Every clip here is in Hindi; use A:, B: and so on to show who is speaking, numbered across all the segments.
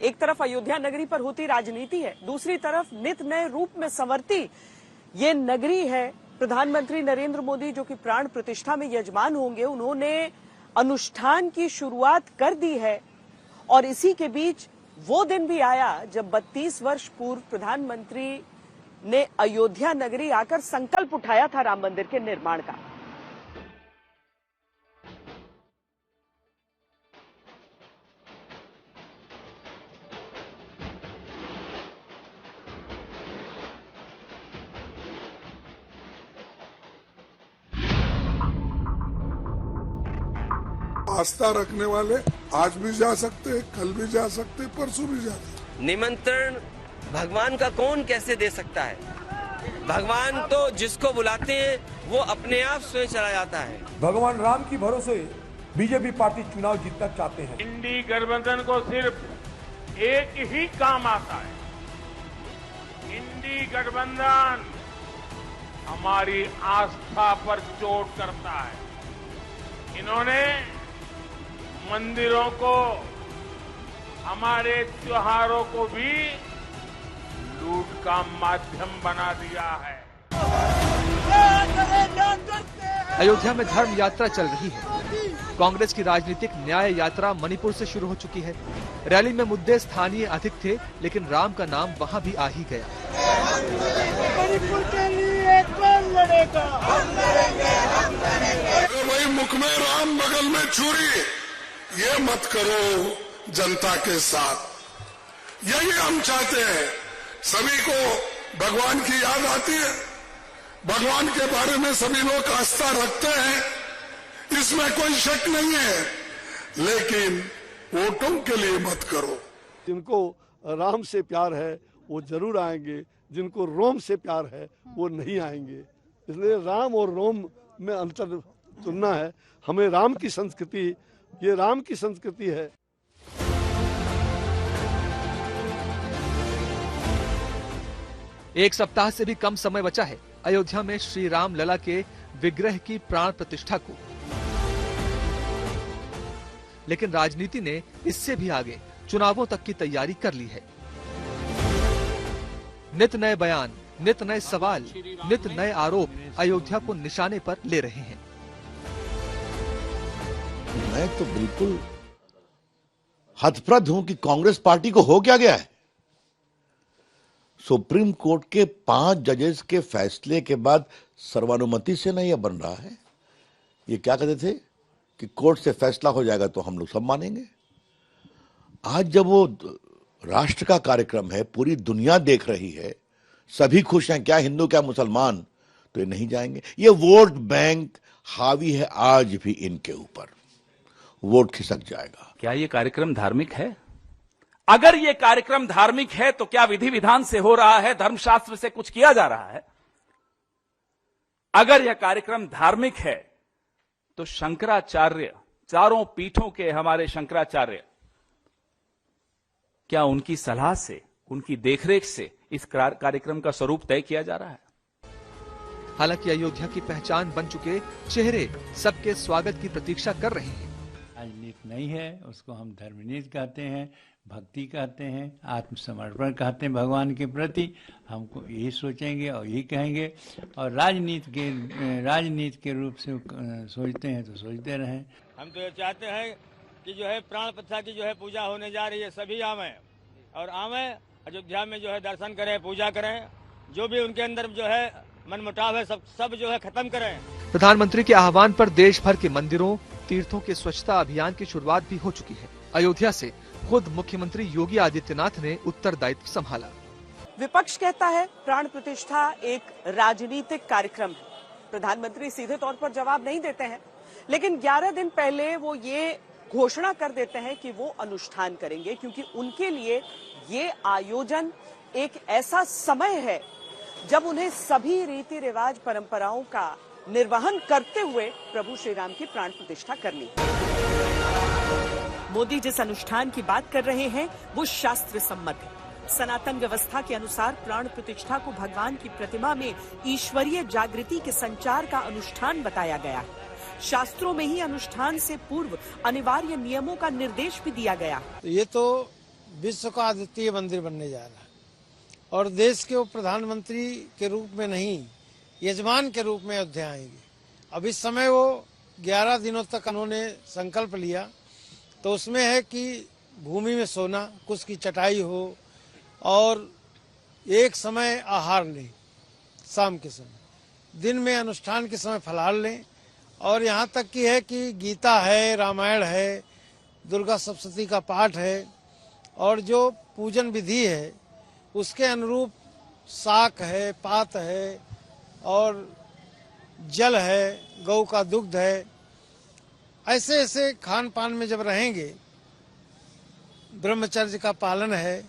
A: एक तरफ अयोध्या नगरी पर होती राजनीति है, दूसरी तरफ नित नए रूप में संवरती ये नगरी है। प्रधानमंत्री नरेंद्र मोदी जो कि प्राण प्रतिष्ठा में यजमान होंगे, उन्होंने अनुष्ठान की शुरुआत कर दी है और इसी के बीच वो दिन भी आया जब 32 वर्ष पूर्व प्रधानमंत्री ने अयोध्या नगरी आकर संकल्प उठाया था राम मंदिर के निर्माण का।
B: आस्था रखने वाले आज भी जा सकते हैं, कल भी जा सकते हैं, परसों भी जा सकते।
C: निमंत्रण भगवान का कौन कैसे दे सकता है? भगवान तो जिसको बुलाते हैं वो अपने आप स्वयं चला जाता है।
D: भगवान राम की भरोसे बीजेपी पार्टी चुनाव जीतना चाहते हैं।
E: इंडी गठबंधन को सिर्फ एक ही काम आता है, इंडी गठबंधन हमारी आस्था पर चोट करता है। इन्होंने मंदिरों को, हमारे त्योहारों को भी लूट का माध्यम बना दिया है।
F: अयोध्या में धर्म यात्रा चल रही है। कांग्रेस की राजनीतिक न्याय यात्रा मणिपुर से शुरू हो चुकी है। रैली में मुद्दे स्थानीय अधिक थे, लेकिन राम का नाम वहां भी आ ही गया।
G: मणिपुर के लिए कौन लड़ेगा?
B: वही मुख में राम बगल में छुरी, ये मत करो जनता के साथ। यही हम चाहते हैं। सभी को भगवान की याद आती है, भगवान के बारे में सभी लोग आस्था रखते हैं, इसमें कोई शक नहीं है, लेकिन वोटों के लिए मत करो।
H: जिनको राम से प्यार है वो जरूर आएंगे, जिनको रोम से प्यार है वो नहीं आएंगे। इसलिए राम और रोम में अंतर चुनना है। हमें राम की संस्कृति, ये राम की संस्कृति है।
F: एक सप्ताह से भी कम समय बचा है अयोध्या में श्री राम लला के विग्रह की प्राण प्रतिष्ठा को, लेकिन राजनीति ने इससे भी आगे चुनावों तक की तैयारी कर ली है। नित नए बयान, नित नए सवाल, नित नए आरोप अयोध्या को निशाने पर ले रहे हैं।
I: मैं तो बिल्कुल हतप्रद हूं कि कांग्रेस पार्टी को हो क्या गया है। सुप्रीम कोर्ट के 5 जजेस के फैसले के बाद सर्वानुमति से नहीं यह बन रहा है। ये क्या कहते थे कि कोर्ट से फैसला हो जाएगा तो हम लोग सब मानेंगे। आज जब वो राष्ट्र का कार्यक्रम है, पूरी दुनिया देख रही है, सभी खुश हैं, क्या हिंदू क्या मुसलमान, तो ये नहीं जाएंगे। ये वोट बैंक हावी है आज भी इनके ऊपर, वोट खिसक जाएगा।
J: क्या ये कार्यक्रम धार्मिक है? अगर ये कार्यक्रम धार्मिक है तो क्या विधि विधान से हो रहा है, धर्मशास्त्र से कुछ किया जा रहा है? अगर यह कार्यक्रम धार्मिक है तो शंकराचार्य, चारों पीठों के हमारे शंकराचार्य, क्या उनकी सलाह से, उनकी देखरेख से इस कार्यक्रम का स्वरूप तय किया जा रहा है?
F: हालांकि अयोध्या की पहचान बन चुके चेहरे सबके स्वागत की प्रतीक्षा कर रहे हैं।
K: राजनीति नहीं है, उसको हम धर्मनीति कहते हैं, भक्ति कहते हैं, आत्मसमर्पण कहते हैं भगवान के प्रति। हमको यही सोचेंगे और यही कहेंगे, और राजनीति के रूप से सोचते हैं तो सोचते रहें।
L: हम तो ये चाहते हैं कि जो है प्राण प्रतिष्ठा की जो है पूजा होने जा रही है, सभी आवें और आवें अयोध्या में जो है दर्शन करें, पूजा करें, जो भी उनके अंदर जो है मनमुटाव है सब जो है खत्म करें।
F: प्रधानमंत्री के आह्वान पर देश भर के मंदिरों, तीर्थों के स्वच्छता अभियान की शुरुआत भी हो चुकी है। अयोध्या से खुद मुख्यमंत्री योगी आदित्यनाथ ने उत्तरदायित्व संभाला।
A: विपक्ष कहता है प्राण प्रतिष्ठा एक राजनीतिक कार्यक्रम है। प्रधानमंत्री सीधे तौर पर जवाब नहीं देते हैं, लेकिन 11 दिन पहले वो ये घोषणा कर देते हैं कि वो अनुष्ठान करेंगे, क्योंकि उनके लिए ये आयोजन एक ऐसा समय है जब उन्हें सभी रीति रिवाज परंपराओं का निर्वहन करते हुए प्रभु श्री राम की प्राण प्रतिष्ठा करनी है। मोदी जिस अनुष्ठान की बात कर रहे हैं वो शास्त्र सम्मत है। सनातन व्यवस्था के अनुसार प्राण प्रतिष्ठा को भगवान की प्रतिमा में ईश्वरीय जागृति के संचार का अनुष्ठान बताया गया है। शास्त्रों में ही अनुष्ठान से पूर्व अनिवार्य नियमों का निर्देश भी दिया गया।
M: ये तो
G: विश्व का अद्वितीय मंदिर बनने जा रहा है और देश के वो प्रधानमंत्री के रूप में नहीं, यजमान के रूप में अयोध्या आएंगे। अब इस समय वो 11 दिनों तक उन्होंने संकल्प लिया, तो उसमें है कि भूमि में सोना, कुछ की चटाई हो और एक समय आहार लें, शाम के समय, दिन में अनुष्ठान के समय फलाहार लें, और यहाँ तक कि है कि गीता है, रामायण है, दुर्गा सप्तशती का पाठ है, और जो पूजन विधि है उसके अनुरूप शाक है, पात है और जल है, गौ का दुग्ध है। ऐसे ऐसे खान पान में जब रहेंगे, ब्रह्मचर्य का पालन है,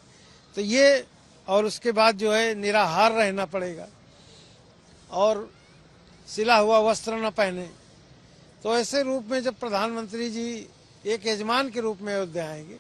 G: तो ये, और उसके बाद जो है निराहार रहना पड़ेगा और सिला हुआ वस्त्र न पहने। तो ऐसे रूप में जब प्रधानमंत्री जी एक यजमान के रूप में अयोध्या आएंगे।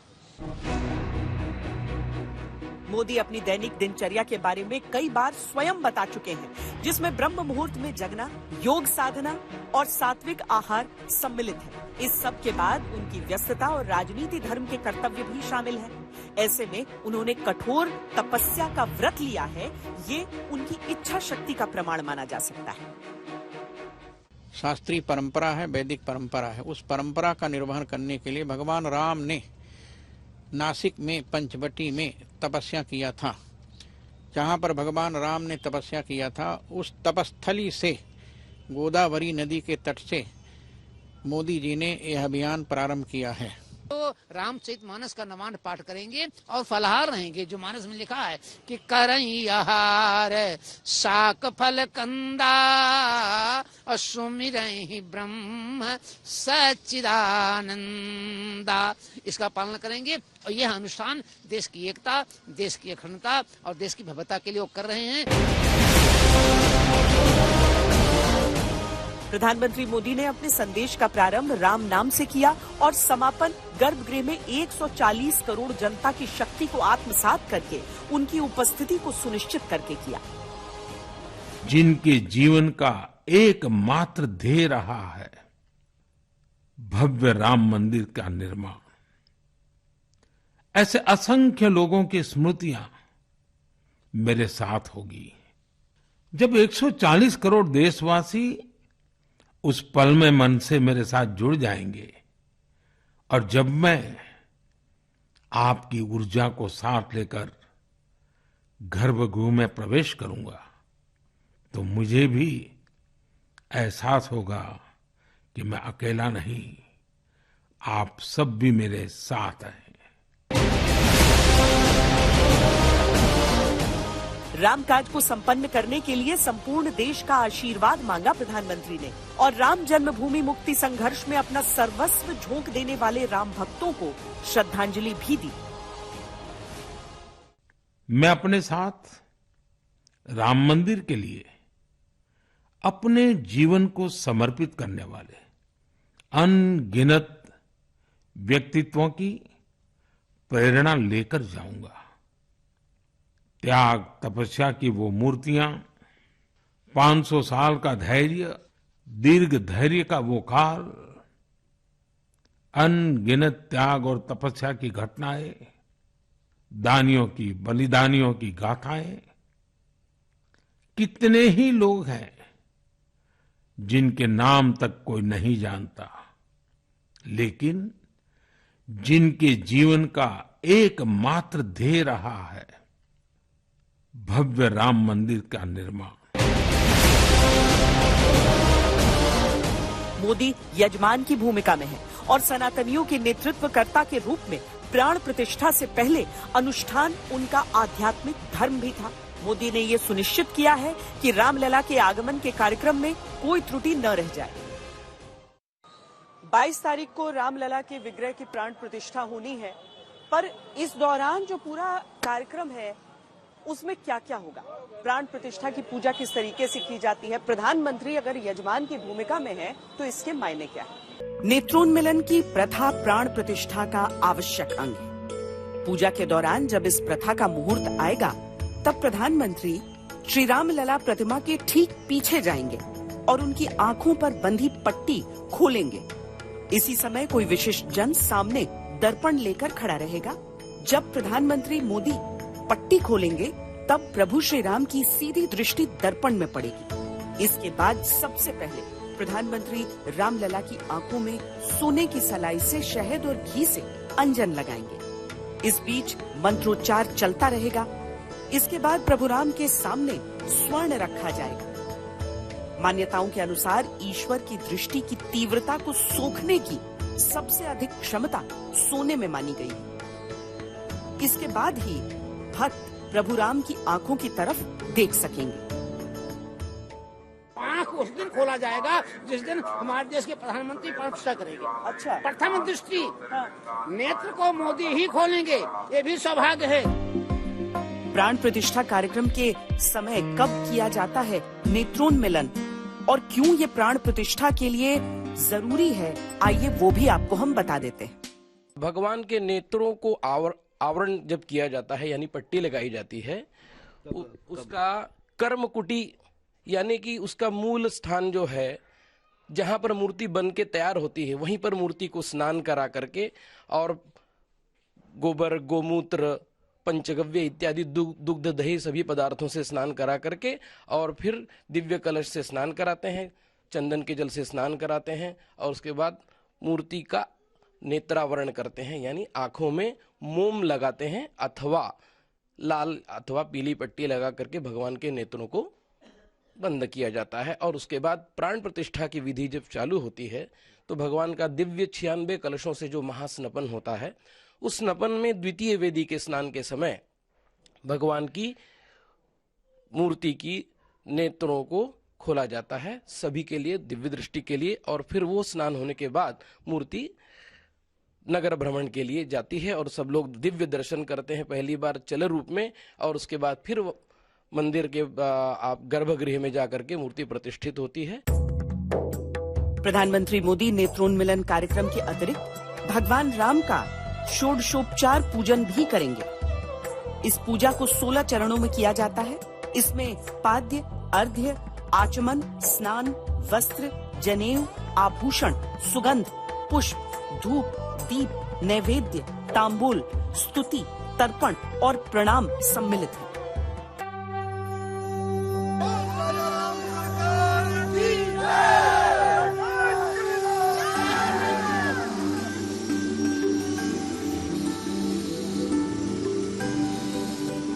A: मोदी अपनी दैनिक दिनचर्या के बारे में कई बार स्वयं बता चुके हैं, जिसमें ब्रह्म मुहूर्त में जगना, योग साधना और सात्विक आहार सम्मिलित है। इस सब के बाद उनकी व्यस्तता और राजनीति धर्म के कर्तव्य भी शामिल है। ऐसे में उन्होंने कठोर तपस्या का व्रत लिया है, ये उनकी इच्छा शक्ति का प्रमाण माना जा सकता है।
M: शास्त्रीय परंपरा है, वैदिक परंपरा है। उस परंपरा का निर्वहन करने के लिए भगवान राम ने नासिक में पंचवटी में तपस्या किया था। जहाँ पर भगवान राम ने तपस्या किया था, उस तपस्थली से गोदावरी नदी के तट से मोदी जी ने यह अभियान प्रारंभ किया है।
N: तो रामचरितमानस का नवान पाठ करेंगे और फलहार रहेंगे, जो मानस में लिखा है कि करई आहार शाक फल कंदा और सुमिरहि ब्रह्म सच्चिदानंदा, इसका पालन करेंगे। और यह अनुष्ठान देश की एकता, देश की अखंडता और देश की भव्यता के लिए वो कर रहे हैं।
A: प्रधानमंत्री मोदी ने अपने संदेश का प्रारंभ राम नाम से किया और समापन गर्भगृह में 140 करोड़ जनता की शक्ति को आत्मसात करके उनकी उपस्थिति को सुनिश्चित करके किया।
E: जिनके जीवन का एकमात्र ध्येय रहा है भव्य राम मंदिर का निर्माण, ऐसे असंख्य लोगों की स्मृतियां मेरे साथ होगी। जब 140 करोड़ देशवासी उस पल में मन से मेरे साथ जुड़ जाएंगे और जब मैं आपकी ऊर्जा को साथ लेकर गर्भगृह में प्रवेश करूंगा, तो मुझे भी एहसास होगा कि मैं अकेला नहीं, आप सब भी मेरे साथ हैं।
A: रामकाज को संपन्न करने के लिए संपूर्ण देश का आशीर्वाद मांगा प्रधानमंत्री ने और राम जन्मभूमि मुक्ति संघर्ष में अपना सर्वस्व झोंक देने वाले राम भक्तों को श्रद्धांजलि भी दी।
E: मैं अपने साथ राम मंदिर के लिए अपने जीवन को समर्पित करने वाले अनगिनत व्यक्तित्वों की प्रेरणा लेकर जाऊंगा। त्याग तपस्या की वो मूर्तियां, 500 साल का धैर्य, दीर्घ धैर्य का वो काल, अनगिनत त्याग और तपस्या की घटनाएं, दानियों की बलिदानियों की गाथाएं, कितने ही लोग हैं जिनके नाम तक कोई नहीं जानता, लेकिन जिनके जीवन का एकमात्र ध्येय रहा है भव्य राम मंदिर का निर्माण।
A: मोदी यजमान की भूमिका में है और सनातनियों के नेतृत्वकर्ता के रूप में प्राण प्रतिष्ठा से पहले अनुष्ठान उनका आध्यात्मिक धर्म भी था। मोदी ने ये सुनिश्चित किया है कि रामलला के आगमन के कार्यक्रम में कोई त्रुटि न रह जाए। 22 तारीख को रामलला के विग्रह की प्राण प्रतिष्ठा होनी है, पर इस दौरान जो पूरा कार्यक्रम है उसमें क्या क्या होगा, प्राण प्रतिष्ठा की पूजा किस तरीके से की जाती है, प्रधानमंत्री अगर यजमान की भूमिका में है तो इसके मायने क्या है। नेत्रोन्मिलन की प्रथा प्राण प्रतिष्ठा का आवश्यक अंग है। पूजा के दौरान जब इस प्रथा का मुहूर्त आएगा, तब प्रधानमंत्री श्री रामलला प्रतिमा के ठीक पीछे जाएंगे और उनकी आंखों पर बंधी पट्टी खोलेंगे। इसी समय कोई विशिष्ट जन सामने दर्पण लेकर खड़ा रहेगा, जब प्रधानमंत्री मोदी पट्टी खोलेंगे तब प्रभु श्री राम की सीधी दृष्टि दर्पण में पड़ेगी। इसके बाद सबसे पहले प्रधानमंत्री रामलला की आंखों में सोने की सलाई से शहद और घी से अंजन लगाएंगे। इस बीच मंत्रोच्चार चलता रहेगा। इसके बाद प्रभु राम के सामने स्वर्ण रखा जाएगा। मान्यताओं के अनुसार ईश्वर की दृष्टि की तीव्रता को सोखने की सबसे अधिक क्षमता सोने में मानी गई है। इसके बाद ही भक्त प्रभु राम की आंखों की तरफ देख सकेंगे।
N: आंख उस दिन खोला जाएगा जिस दिन हमारे देश के प्रधानमंत्री प्राण प्रतिष्ठा करेंगे।
A: अच्छा,
N: प्रथम दृष्टि नेत्र को मोदी ही खोलेंगे, ये भी सौभाग्य है।
A: प्राण प्रतिष्ठा कार्यक्रम के समय कब किया जाता है नेत्रोन्मिलन, और क्यों ये प्राण प्रतिष्ठा के लिए जरूरी है, आइए वो भी आपको हम बता देते हैं।
O: भगवान के नेत्रों को आवरण जब किया जाता है यानी पट्टी लगाई जाती है, उसका कर्मकुटी यानी कि उसका मूल स्थान जो है जहां पर मूर्ति बन के तैयार होती है वहीं पर मूर्ति को स्नान करा करके और गोबर, गोमूत्र, पंचगव्य इत्यादि दुग्ध, दही सभी पदार्थों से स्नान करा करके और फिर दिव्य कलश से स्नान कराते हैं, चंदन के जल से स्नान कराते हैं और उसके बाद मूर्ति का नेत्रावरण करते हैं यानी आंखों में मोम लगाते हैं अथवा लाल अथवा पीली पट्टी लगा करके भगवान के नेत्रों को बंद किया जाता है। और उसके बाद प्राण प्रतिष्ठा की विधि जब चालू होती है तो भगवान का दिव्य 96 कलशों से जो महास्नपन होता है, उस स्नपन में द्वितीय वेदी के स्नान के समय भगवान की मूर्ति की नेत्रों को खोला जाता है सभी के लिए, दिव्य दृष्टि के लिए। और फिर वो स्नान होने के बाद मूर्ति नगर भ्रमण के लिए जाती है और सब लोग दिव्य दर्शन करते हैं, पहली बार चल रूप में, और उसके बाद फिर मंदिर के गर्भगृह में जाकर के मूर्ति प्रतिष्ठित होती है।
A: प्रधानमंत्री मोदी नेत्रोन्मिलन कार्यक्रम के अतिरिक्त भगवान राम का षोडशोपचार पूजन भी करेंगे। इस पूजा को 16 चरणों में किया जाता है। इसमें पाद्य, अर्घ्य, आचमन, स्नान, वस्त्र, जनेऊ, आभूषण, सुगंध, पुष्प, धूप, दीप, नैवेद्य, तांबूल, स्तुति, तर्पण और प्रणाम सम्मिलित है।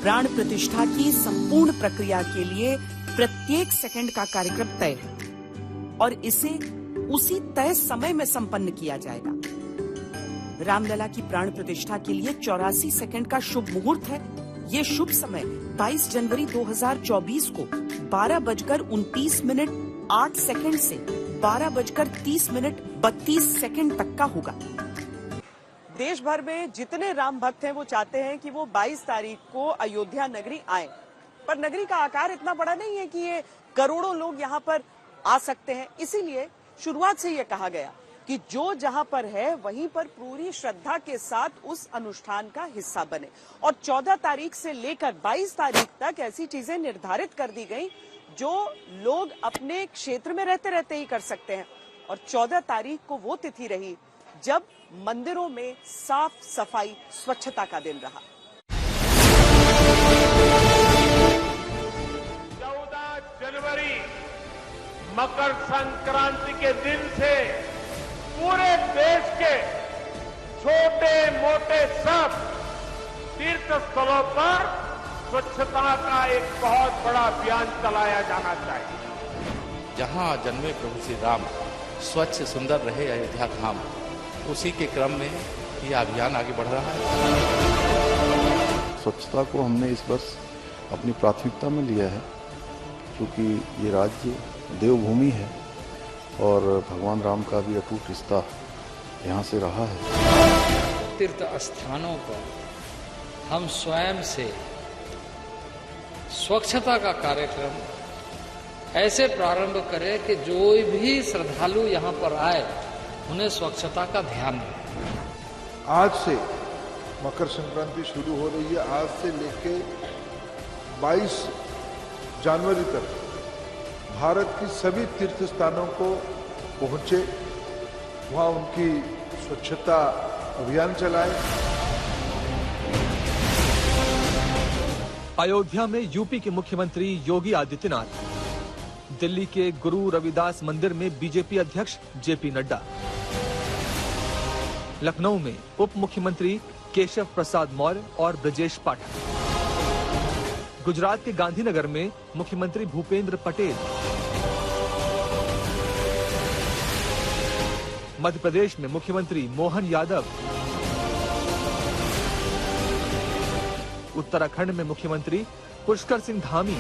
A: प्राण प्रतिष्ठा की संपूर्ण प्रक्रिया के लिए प्रत्येक सेकंड का कार्यक्रम तय है और इसे उसी तय समय में संपन्न किया जाएगा। रामलला की प्राण प्रतिष्ठा के लिए 84 सेकंड का शुभ मुहूर्त है। ये शुभ समय 22 जनवरी 2024 को 12:29:08 से 12:30:32 तक का होगा। देश भर में जितने राम भक्त हैं वो चाहते हैं कि वो 22 तारीख को अयोध्या नगरी आए, पर नगरी का आकार इतना बड़ा नहीं है कि ये करोड़ों लोग यहाँ पर आ सकते हैं। इसीलिए शुरुआत से ये कहा गया कि जो जहां पर है वहीं पर पूरी श्रद्धा के साथ उस अनुष्ठान का हिस्सा बने। और 14 तारीख से लेकर 22 तारीख तक ऐसी चीजें निर्धारित कर दी गई जो लोग अपने क्षेत्र में रहते रहते ही कर सकते हैं। और 14 तारीख को वो तिथि रही जब मंदिरों में साफ सफाई, स्वच्छता का दिन रहा।
P: 14 जनवरी मकर संक्रांति के दिन से पूरे देश के छोटे मोटे सब तीर्थ स्थलों पर स्वच्छता का एक बहुत बड़ा अभियान चलाया जाना चाहिए।
Q: जहां जन्मे प्रभु श्री राम, स्वच्छ सुंदर रहे अयोध्या धाम, उसी के क्रम में ये अभियान आगे बढ़ रहा है।
R: स्वच्छता को हमने इस वर्ष अपनी प्राथमिकता में लिया है क्योंकि ये राज्य देवभूमि है और भगवान राम का भी अटूट रिश्ता यहाँ से रहा है।
S: तीर्थ स्थानों पर हम स्वयं से स्वच्छता का कार्यक्रम ऐसे प्रारंभ करें कि जो भी श्रद्धालु यहाँ पर आए उन्हें स्वच्छता का ध्यान रहे।
T: आज से मकर संक्रांति शुरू हो रही है। आज से लेके 22 जनवरी तक भारत की सभी तीर्थ स्थानों को पहुंचे, वहां उनकी स्वच्छता अभियान चलाए।
F: अयोध्या में यूपी के मुख्यमंत्री योगी आदित्यनाथ, दिल्ली के गुरु रविदास मंदिर में बीजेपी अध्यक्ष जेपी नड्डा, लखनऊ में उप मुख्यमंत्री केशव प्रसाद मौर्य और ब्रजेश पाठक, गुजरात के गांधीनगर में मुख्यमंत्री भूपेंद्र पटेल, मध्य प्रदेश में मुख्यमंत्री मोहन यादव, उत्तराखंड में मुख्यमंत्री पुष्कर सिंह धामी,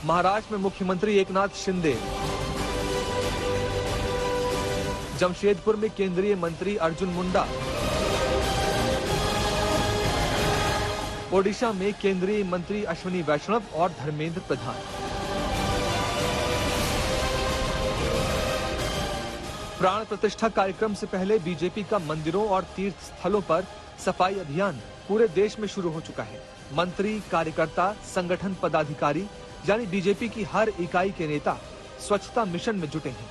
F: महाराष्ट्र में मुख्यमंत्री एकनाथ शिंदे, जमशेदपुर में केंद्रीय मंत्री अर्जुन मुंडा, ओडिशा में केंद्रीय मंत्री अश्विनी वैष्णव और धर्मेंद्र प्रधान। प्राण प्रतिष्ठा कार्यक्रम से पहले बीजेपी का मंदिरों और तीर्थ स्थलों पर सफाई अभियान पूरे देश में शुरू हो चुका है। मंत्री, कार्यकर्ता, संगठन पदाधिकारी यानी बीजेपी की हर इकाई के नेता स्वच्छता मिशन में जुटे हैं।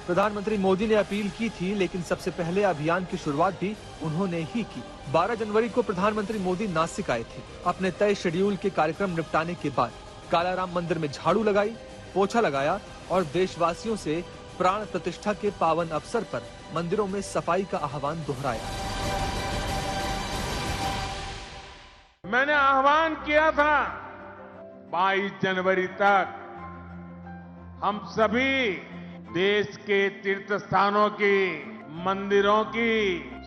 F: प्रधानमंत्री मोदी ने अपील की थी, लेकिन सबसे पहले अभियान की शुरुआत भी उन्होंने ही की। 12 जनवरी को प्रधानमंत्री मोदी नासिक आए थे। अपने तय शेड्यूल के कार्यक्रम निपटाने के बाद कालाराम मंदिर में झाड़ू लगाई, पोछा लगाया और देशवासियों से प्राण प्रतिष्ठा के पावन अवसर पर मंदिरों में सफाई का आह्वान दोहराया।
P: मैंने आह्वान किया था 22 जनवरी तक हम सभी देश के तीर्थ स्थानों की, मंदिरों की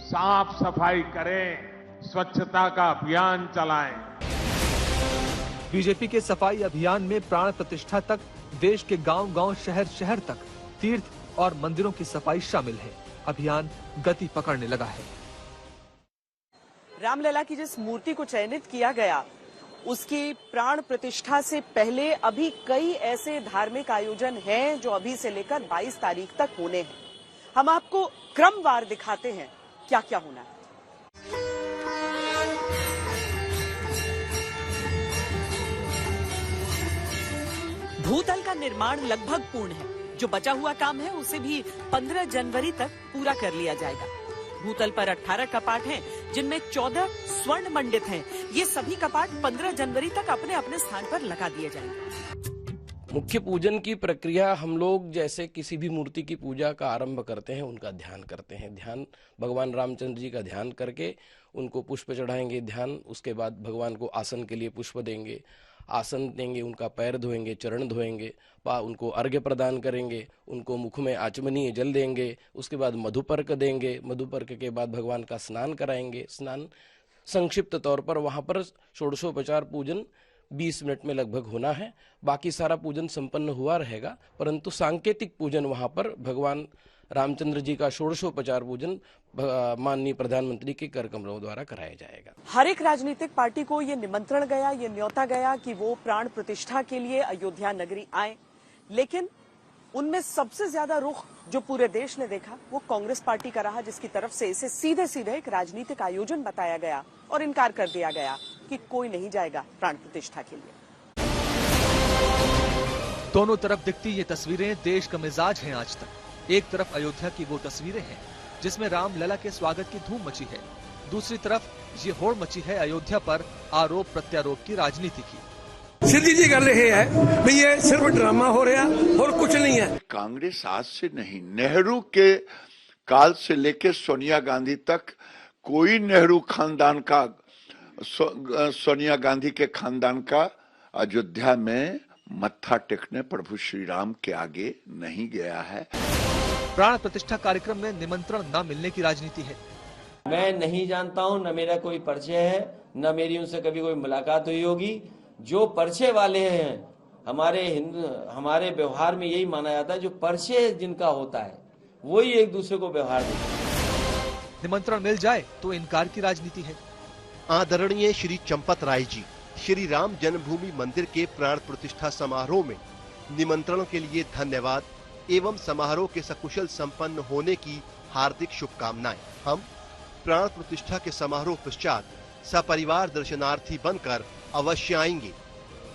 P: साफ सफाई करें, स्वच्छता का अभियान चलाएं।
F: बीजेपी के सफाई अभियान में प्राण प्रतिष्ठा तक देश के गांव-गांव, शहर-शहर तक तीर्थ और मंदिरों की सफाई शामिल है। अभियान गति पकड़ने लगा है।
A: रामलला की जिस मूर्ति को चयनित किया गया, उसकी प्राण प्रतिष्ठा से पहले अभी कई ऐसे धार्मिक आयोजन हैं जो अभी से लेकर 22 तारीख तक होने हैं। हम आपको क्रमवार दिखाते हैं क्या क्या होना है। भूतल का निर्माण लगभग पूर्ण है। जो बचा हुआ काम है उसे भी 15 जनवरी तक पूरा कर लिया जाएगा। भूतल पर 18 कपाट हैं, जिनमें 14 स्वर्ण मंडित हैं। ये सभी कपाट 15 जनवरी तक अपने अपने स्थान पर लगा दिए जाएंगे।
O: मुख्य पूजन की प्रक्रिया हम लोग जैसे किसी भी मूर्ति की पूजा का आरंभ करते हैं, उनका ध्यान करते हैं। ध्यान भगवान रामचंद्र जी का ध्यान करके उनको पुष्प चढ़ाएंगे। ध्यान, उसके बाद भगवान को आसन के लिए पुष्प देंगे, आसन देंगे, उनका पैर धोएंगे, चरण धोएंगे, उनको अर्घ्य प्रदान करेंगे, उनको मुख में आचमनीय जल देंगे, उसके बाद मधुपर्क देंगे। मधुपर्क के बाद भगवान का स्नान कराएंगे। स्नान संक्षिप्त तौर पर वहाँ पर षोडशोपचार पूजन 20 मिनट में लगभग होना है। बाकी सारा पूजन संपन्न हुआ रहेगा, परंतु सांकेतिक पूजन वहाँ पर भगवान रामचंद्र जी का षोडशोपचार पूजन माननीय प्रधानमंत्री के कर कमलों द्वारा कराया जाएगा।
A: हर एक राजनीतिक पार्टी को ये निमंत्रण गया, ये न्योता गया कि वो प्राण प्रतिष्ठा के लिए अयोध्या नगरी आए, लेकिन उनमें सबसे ज्यादा रुख जो पूरे देश ने देखा वो कांग्रेस पार्टी का रहा, जिसकी तरफ से इसे सीधे सीधे एक राजनीतिक आयोजन बताया गया और इनकार कर दिया गया कि कोई नहीं जाएगा प्राण प्रतिष्ठा के लिए।
F: दोनों तरफ दिखती ये तस्वीरें देश का मिजाज हैं आज तक। एक तरफ अयोध्या की वो तस्वीरें हैं जिसमें रामलला के स्वागत की धूम मची है, दूसरी तरफ ये होड़ मची है अयोध्या पर आरोप प्रत्यारोप की राजनीति की।
U: सीधी जी गल ये है भी ये सिर्फ ड्रामा हो रहा और कुछ नहीं है।
I: कांग्रेस आज से नहीं, नेहरू के काल से लेकर सोनिया गांधी तक कोई नेहरू खानदान का, सोनिया गांधी के खानदान का अयोध्या में मत्था टेकने प्रभु श्री राम के आगे नहीं गया है।
F: प्राण प्रतिष्ठा कार्यक्रम में निमंत्रण न मिलने की राजनीति है।
C: मैं नहीं जानता हूं, न मेरा कोई परिचय है, न मेरी उनसे कभी कोई मुलाकात हुई होगी। जो परिचय वाले हैं, हमारे व्यवहार में यही माना जाता है, जो परिचय जिनका होता है वही एक दूसरे को व्यवहार देते हैं।
F: निमंत्रण मिल जाए तो इनकार की राजनीति है।
V: आदरणीय श्री चंपत राय जी, श्री राम जन्मभूमि मंदिर के प्राण प्रतिष्ठा समारोह में निमंत्रणों के लिए धन्यवाद एवं समारोह के सकुशल संपन्न होने की हार्दिक शुभकामनाएं। हम प्राण प्रतिष्ठा के समारोह पश्चात सपरिवार दर्शनार्थी बनकर अवश्य आएंगे।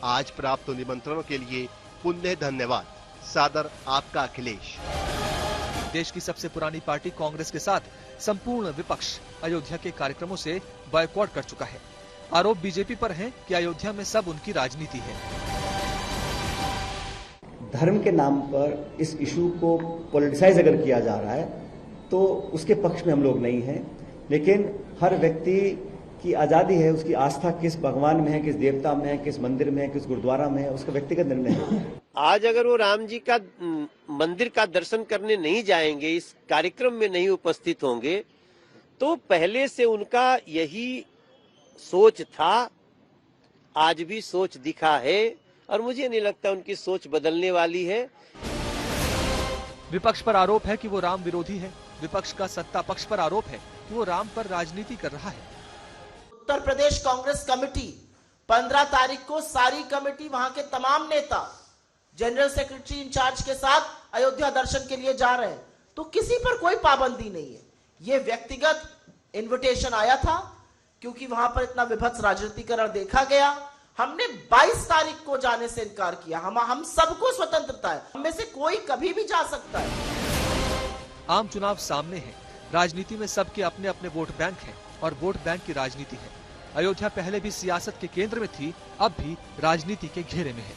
V: आज प्राप्त निमंत्रणों के लिए पुण्य धन्यवाद। सादर आपका अखिलेश।
F: देश की सबसे पुरानी पार्टी कांग्रेस के साथ संपूर्ण विपक्ष अयोध्या के कार्यक्रमों से बॉयकॉट कर चुका है। आरोप बीजेपी पर है कि अयोध्या में सब उनकी राजनीति है।
B: धर्म के नाम पर इस इशू को पॉलिटिसाइज अगर किया जा रहा है तो उसके पक्ष में हम लोग नहीं हैं, लेकिन हर व्यक्ति की आजादी है, उसकी आस्था किस भगवान में है, किस देवता में है, किस मंदिर में है, किस गुरुद्वारा में है, उसका व्यक्तिगत निर्णय है।
D: आज अगर वो राम जी का मंदिर का दर्शन करने नहीं जाएंगे, इस कार्यक्रम में नहीं उपस्थित होंगे, तो पहले से उनका यही सोच था, आज भी सोच दिखा है और मुझे नहीं लगता उनकी सोच बदलने वाली है।
F: विपक्ष पर आरोप है कि वो राम विरोधी है। विपक्ष का सत्ता पक्ष पर आरोप है कि वो राम पर राजनीति कर रहा है।
W: उत्तर प्रदेश कांग्रेस कमेटी 15 तारीख को सारी कमेटी, वहां के तमाम नेता जनरल सेक्रेटरी इंचार्ज के साथ अयोध्या दर्शन के लिए जा रहे हैं, तो किसी पर कोई पाबंदी नहीं है। ये व्यक्तिगत इनविटेशन आया था क्योंकि वहां पर इतना विभत्स राजनीतिकरण देखा गया। हमने 22 तारीख को जाने से इनकार किया। हम सबको स्वतंत्रता है, हम में से कोई कभी भी जा सकता है।
F: आम चुनाव सामने है, राजनीति में सबके अपने अपने वोट बैंक हैं और वोट बैंक की राजनीति है। अयोध्या पहले भी सियासत के केंद्र में थी, अब भी राजनीति के घेरे में है।